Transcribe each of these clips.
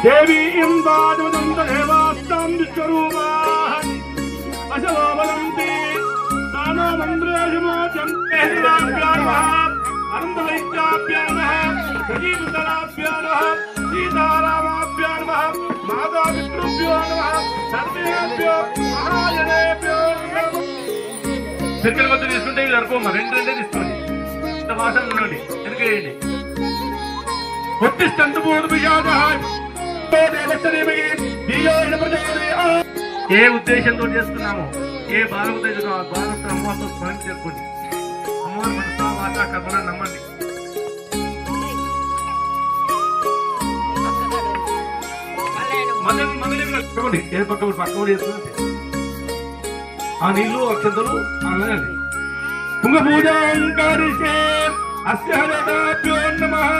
देवी इंदादेवास्तां विश्वरूपाः अशवो वदन्ति तानो मन्द्रेषुमोचन्तेहिराभ्यां नमः अनन्तवैद्याभ्यां नमः सजीवतराभ्यां नमः सीतारामाभ्यां नमः मातापितृभ्यो नमः सर्वेभ्यो महाजनेभ्यो नमः circle మధ్య తీసుకుంటే ఇది అనుకోమా రెండు తీసుకోండి ఇంత వాసన ఉండండి వెనకేయండి ఉత్తిష్టంతు పూర్వజాతః ఏ ఉద్దేశంతో చేస్తున్నామో ఏ భాగంతో ఆ భాగంతో అమ్మవారితో స్మరణ చేసుకోండి అమ్మవారి మనసుతో మాట కర్మను నమ్మండి మళ్ళీ ఏ పక్క వేసుకుంటే ఆ నీళ్లు అక్షంతలు అలాగే కుంగ పూజాంకారిషే అస్య హరేభ్యో నమః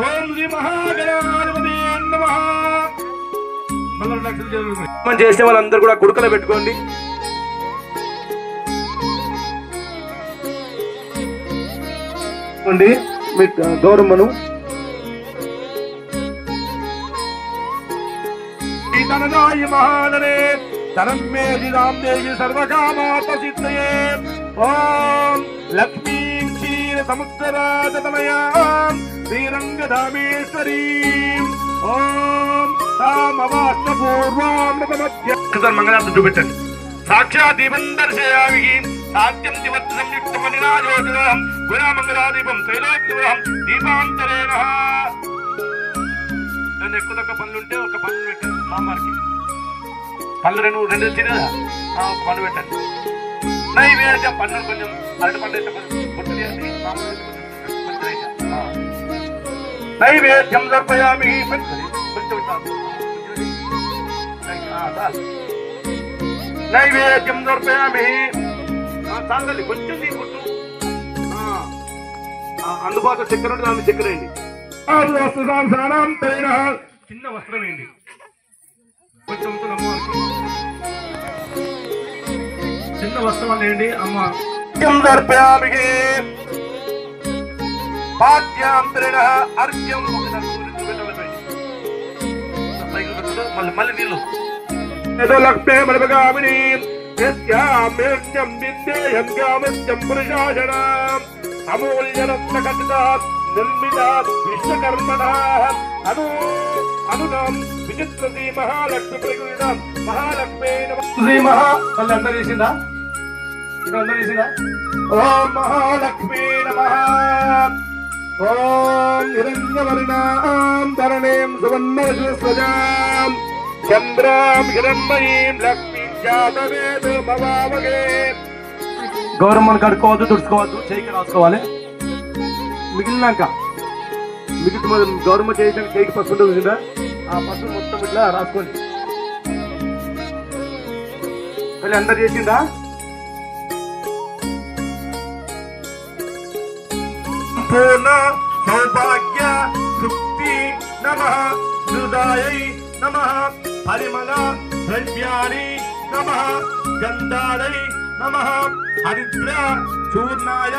ఓం శ్రీ మహాగణాధిపతే నమః. మనం చేసే వాళ్ళందరూ కూడా కుడుకలో పెట్టుకోండి. మీ గౌరమ్మను మహానరే ధనమే శ్రీరామదేవి సర్వకామాత సిద్ధయే ఓం లక్ష్మీ క్షీర సముద్రరాజతనయాం శ్రీరంగధామేశ్వరీ ఓం మంగళార్థం చూపెట్టండి. సాక్షాత్ దీపం దర్శయామి సాధ్యం దివత్ సంయుక్తమనినాజోతిరహం గుణమంగళాదీపం త్రైలోక్యవహం దీపాంతరేణ. నేను ఎక్కువ తక్కువ పనులు ఉంటే ఒక పనులు పెట్టండి. సాంబార్కి పళ్ళు రెండు వచ్చింది కదా ఒక పళ్ళు పెట్టండి. నైవేద్యం పన్ను కొంచెం అరటి పండు అయితే కొంచెం గుర్తు చేయండి. నైవేద్యం దర్శయామి నైవేద్యం దర్శయామి సాంగలి కొంచెం తీసుకుంటూ అందుబాటులో చక్కెర ఉంటే దాన్ని చక్కెర వేయండి. చిన్న వస్త్రం వేయండి కొంచెం చిన్న వస్త్రం వేయండి అమ్మ. అర్ఘ్యం మళ్ళీ నీళ్ళు లక్ష్మే మలపగామిని అమూల్యరత్నకటిత నిర్మిత విశ్వకర్మణ అనునాం విచిత్రశ్రీ మహాలక్ష్మి ప్రకృత మహాలక్ష్మే శ్రీ మళ్ళీ అందరూ చేసిందా అందరూ చేసిందా ఓం మహాలక్ష్మీ నమః ఓం హిరణ్యవర్ణాం ధరణీం సువర్ణరజస్వజాం చంద్రాం హిరణ్మయీం లక్ష్మీం జాతవేదో భవామగే. గౌరమ్మను కడుక్కోవద్దు తుడుచుకోవద్దు చేయికి రాసుకోవాలి. మిగిలినాక గౌరమ్మ చేసిన చేయికి పసుపు ఉంటుంది కదా ఆ పసుపు మొత్తం ఇట్లా రాసుకోండి. మళ్ళీ అందరు చేసిందా పూర్ణ సౌభాగ్య తృప్తి నమః హృదయై నమః పరిమళ ద్రవ్యాణి నమః గంధాలై నమః హరిద్ర చూర్ణాయ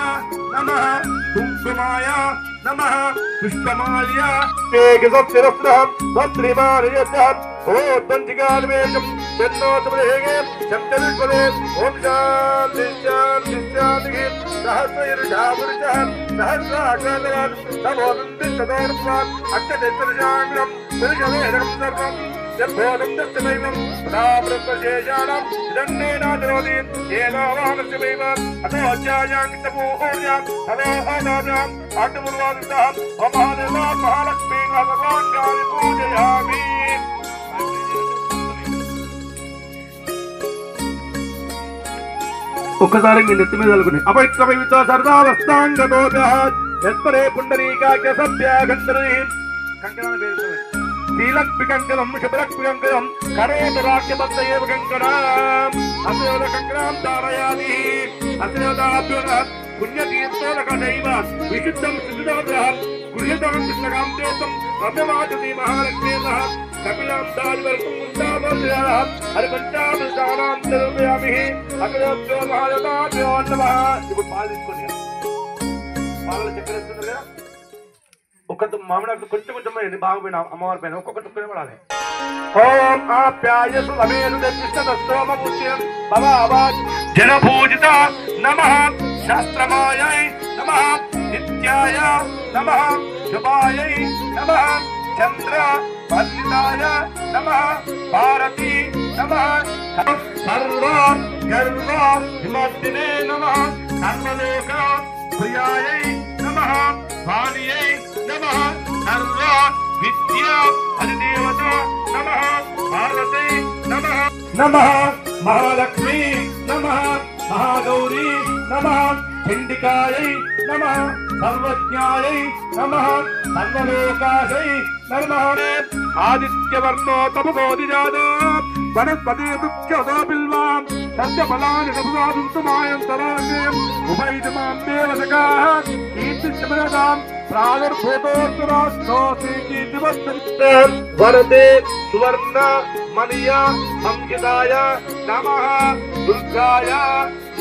నమః కుంకుమాయ నమః పుష్పమాల్య ఏకసప్తరత్నం సత్రిమానయతం ఓం పంచకాలమేకం చన్నోతమహేగే శబ్దవిశ్వదే ఓం శాంతి శాంతి శాంతి సహస్రయరుషాపురుషః సహస్రాకారః తమోనంది సదోర్వాన్ అక్షదర్శనాంగం పురుషవేదం సర్వం జభోదం దస్తమైవం పదాప్రశేషాణం ఇదన్నేనాదరోది ఏనావానస్యమైవ అతో అధ్యాయాంకితమూర్యాం అదో అనాజాం ఆటముర్వాదితాం ఓ మహాదేవా మహాలక్ష్మీ భగవాంగాని పూజయామి. ఒక్కసారి మీ నెత్తి మీద అనుకుని అపవిత్రమిత సర్దావస్థాంగతోభ్యః యత్పరే పుండరీకాఖ్య సభ్యాగంధరీ కంకణాలు వేసుకోండి. శ్రీలక్ష్మికంకణం శుభలక్ష్మికంకణం కరోదరాఖ్యబద్ధయేవ కంకణాం అసేవద కంకణాం ధారయామి అసేవదాభ్యో పుణ్యతీర్థోదకైవ విశుద్ధం శుద్ధోదరం గృహ్యతాం కృష్ణకాం దేశం రమ్యమాచతి మహాలక్ష్మీనః కపిలాం దారివర్గం ముందామోదయాః హరిపంచామృతానాం దర్శయామి అగ్రభ్యో మహాలతాభ్యో నమః. ఇప్పుడు పాలు తీసుకోండి. పాలలో చక్కెర వేస్తున్నారు కదా ఒక మామిడాకు కొంచెం కొంచెం వేయండి, బాగుపోయిన అమ్మవారి పైన ఒక్కొక్క తుక్కనే పడాలి. ఓం ఆప్యాయసు అమేను దర్శిస్తోమపుష్యం భవావా జనపూజిత నమః శాస్త్రమాయై నమః నిత్యాయ నమః శుభాయై నమః చంద్ర వందితాయ నమః భారతి నమః సర్వ గర్వ విమర్దినే నమః సర్వలోక ప్రియాయై నమః వాణియై నమః సర్వ విద్యా అధిదేవత నమః భారతై నమః నమః మహాలక్ష్మీ నమః మహాగౌరీ నమః చండికాయై నమః సర్వజ్ఞాయై నమః సర్వలోకాశై నమః ఆదిత్యవర్ణో తమోదిజాతో వనస్పతి వృక్షదో బిల్వాం సత్యఫలాని సముదాదుంతుమాయంతరాగ్యం ఉభయమాం దేవసకాః కీర్తిశమనదాం ప్రాదుర్భూతోత్తరాస్తోసి కీర్తివర్ధన్తే వరదే సువర్ణ మణియ సంహితాయ నమః దుర్గాయ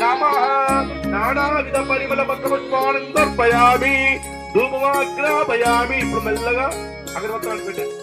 నమః నానావిధ పరిమళ పత్రపుష్పాన్ని సమర్పయామి ధూపమాగ్రాపయామి. ఇప్పుడు మెల్లగా అగరబత్తులు పెట్టండి.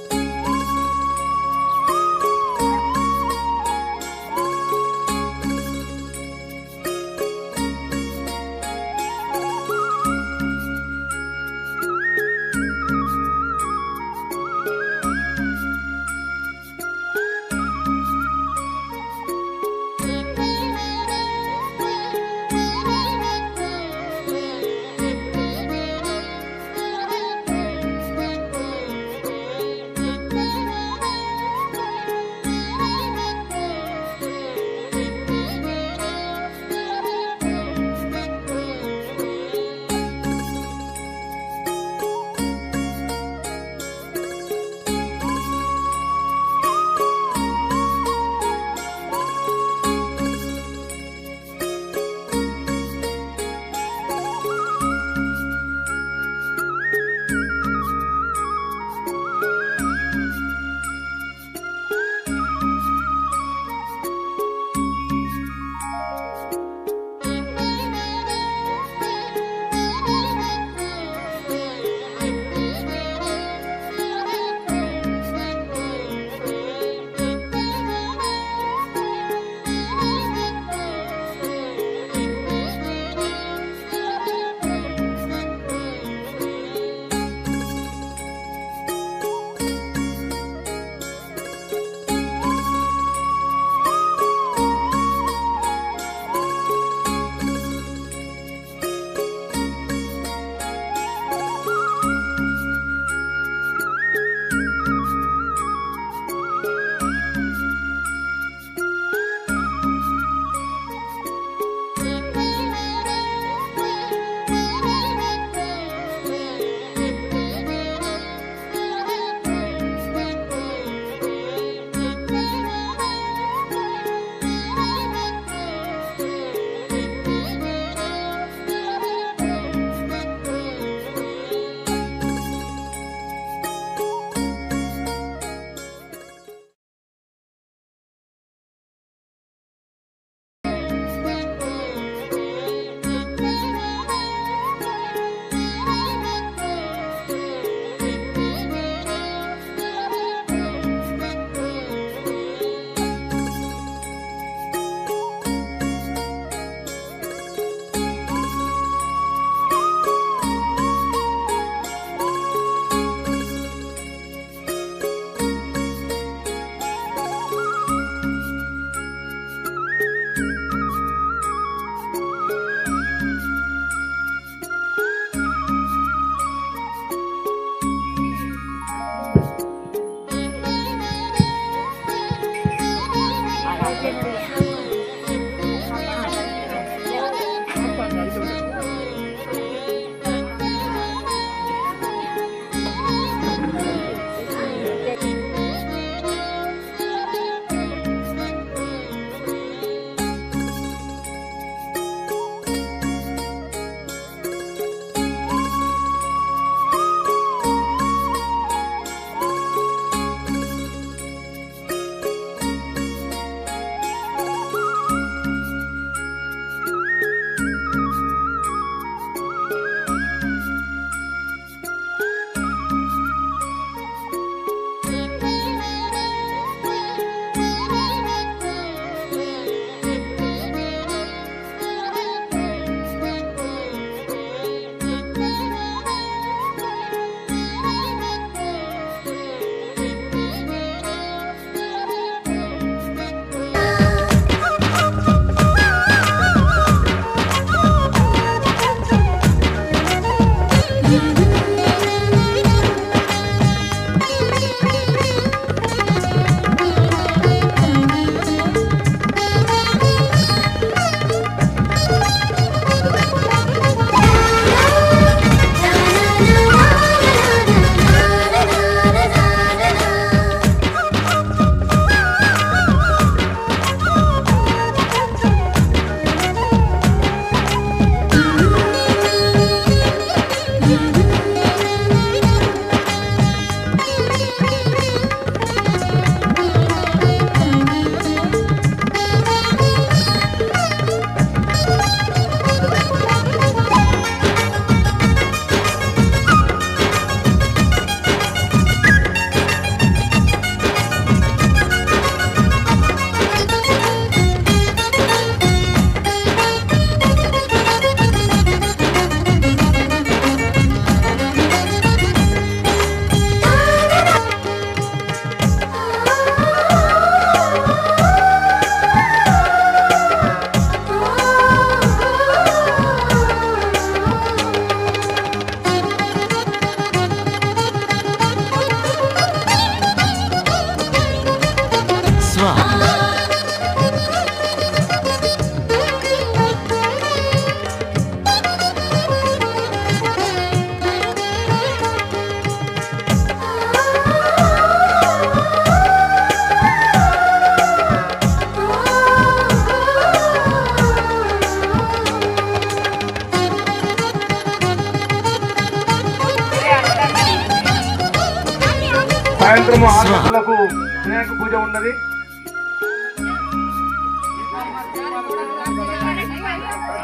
సాయంత్రం 6 గంటలకు వినాయక పూజ ఉన్నది.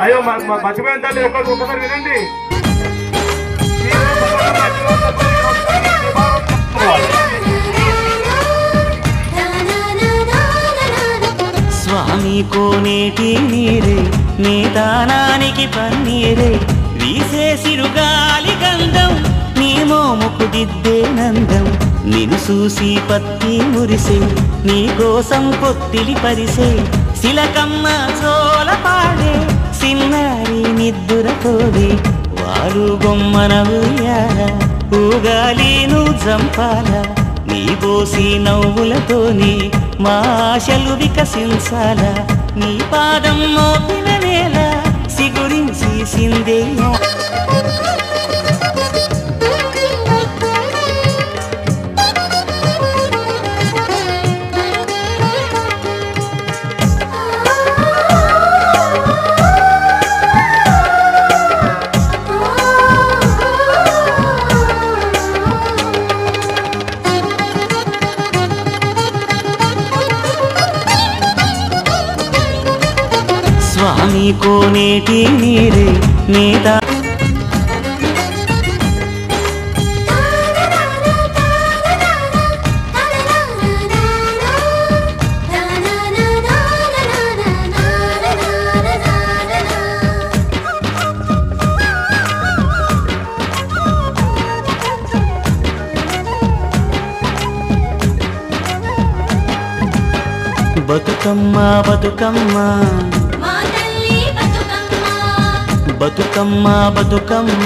అయ్యో మర్చిపోయిన తల్లి ఒకసారి వినండి. స్వామి కోనేటి నీరే నీ దానానికి పన్నీరే వీసే సిరుగాలి గంధం నీ మోముకు దిద్దే నందం నిన్ను చూసి పత్తి మురిసే నీ కోసం పొత్తిలి పరిసే శిలకమ్మ చోల పాడే సిన్నారి నిద్దురతోది వారు బొమ్మన ఉయ్యాల ఊగాలి నువ్వు జంపాల నీ బోసి నవ్వులతోని మా ఆశలు వికసించాల నీ పాదం మోపిన నేల సిగురించి సిందేయ స్వామి కోనేటి నీరే నేదా బతుకమ్మ బతుకమ్మ బతుకమ్మ బతుకమ్మ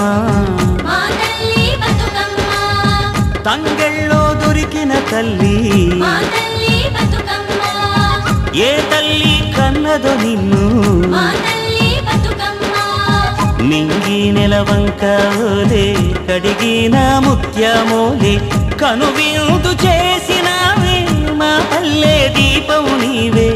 తంగెళ్ళో దొరికిన తల్లి ఏ తల్లి కన్నదో నిన్ను నింగి నెలవంక ఓలే కడిగిన ముత్యమోలే కనువిందు చేసినావే మా పల్లె దీపం నీవే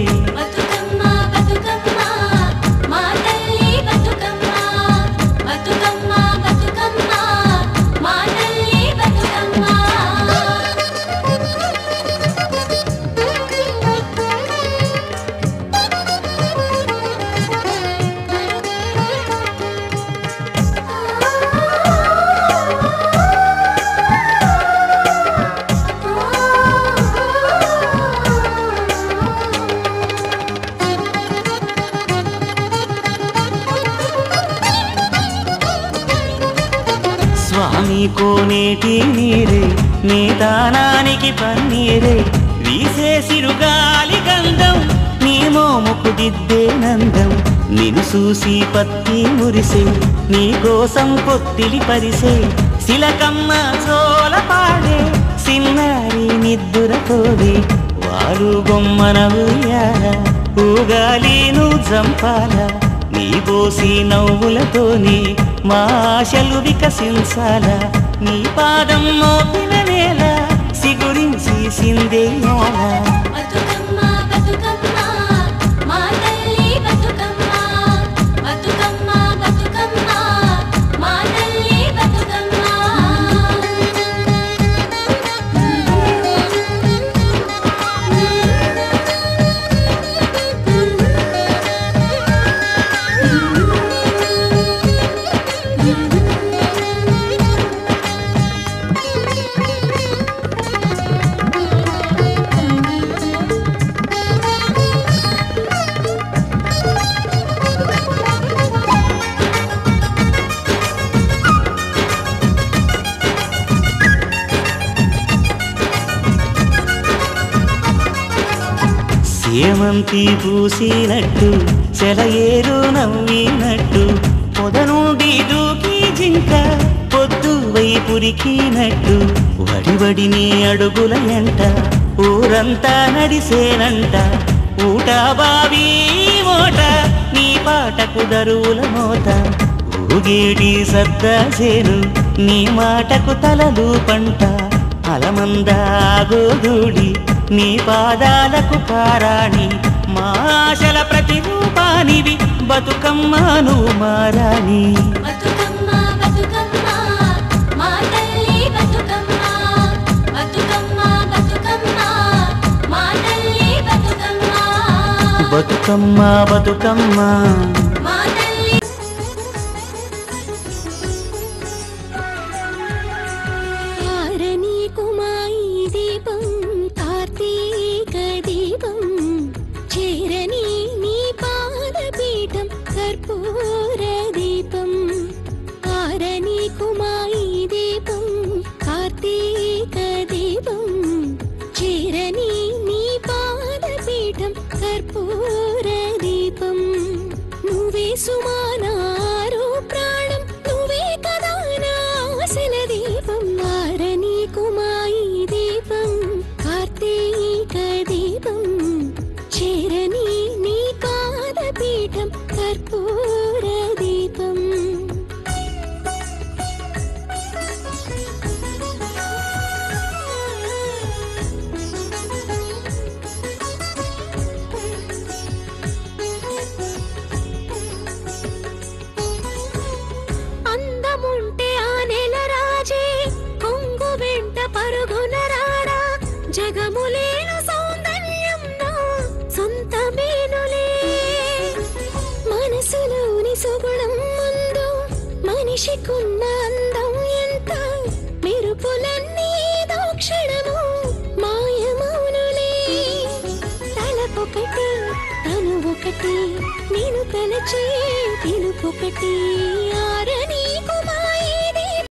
స్వామి కోనేటి నీరే నీ దానానికి పన్నీరే వీసే సిరుగాలి గంధం నీ మోముకు దిద్దే నందం నిన్ను చూసి పత్తి మురిసే నీ కోసం పొత్తిలి పరిసే శిలకమ్మ చోల పాడే సిన్నారి నిద్దురతోది వారు బొమ్మన ఉయ్యాల ఊగాలి నువ్వు జంపాల నీ బోసి నవ్వులతోని మా ఆశలు వికసించాల నీ పాదం మోపిన నేల సిగురించి సిందేయాల సేమంతి పూసినట్టు సెలయేరు నవ్వినట్టు పొద నుండి దూకి జింక పొద్దు వైపురికినట్టు వడివడిని అడుగుల ఎంట ఊరంతా నడిసేనంట ఊట బావి మోట నీ పాటకు దరువుల మోత ఊగేటి సద్దాసేను నీ మాటకు తలలు పంట అలమందాగోదూడి నీ పాదాలకు పారాణి మా ఆశల ప్రతిరూపానివి బతుకమ్మను మారాని బతుకమ్మ బతుకమ్మ మా తల్లి బతుకమ్మ బతుకమ్మ బతుకమ్మ బతుకమ్మ ఆరని కుమాయి దీపం కార్తీక దీపం చేరని నీ పాదపీఠం కర్పూర దీపం ఆరని కుమాయి దీపం కార్తీక దీపం చేరని నీ పాదపీఠం కర్పూర దీపం నువ్వే సుమానారు ప్రాణం నువ్వే కదా నా ఆశల దీపం ఆరని కుమాయి దీపం కార్తీక దీపం చేరని నీ పాదపీఠం కర్పూర దీపం అందముంటే ఆ నెల రాజే కొంగు వెంట పరుగున రాడా జగములేను సౌందర్యం నా సొంతమేనులే మనసులోని సుగుణం ముందు మనిషికున్న అందం ఎంత మెరుపులన్నీ దోక్షణము మాయమౌనులే తలపొకటి తను ఒకటి నేను తలచే తెలుపొకటి ఆరని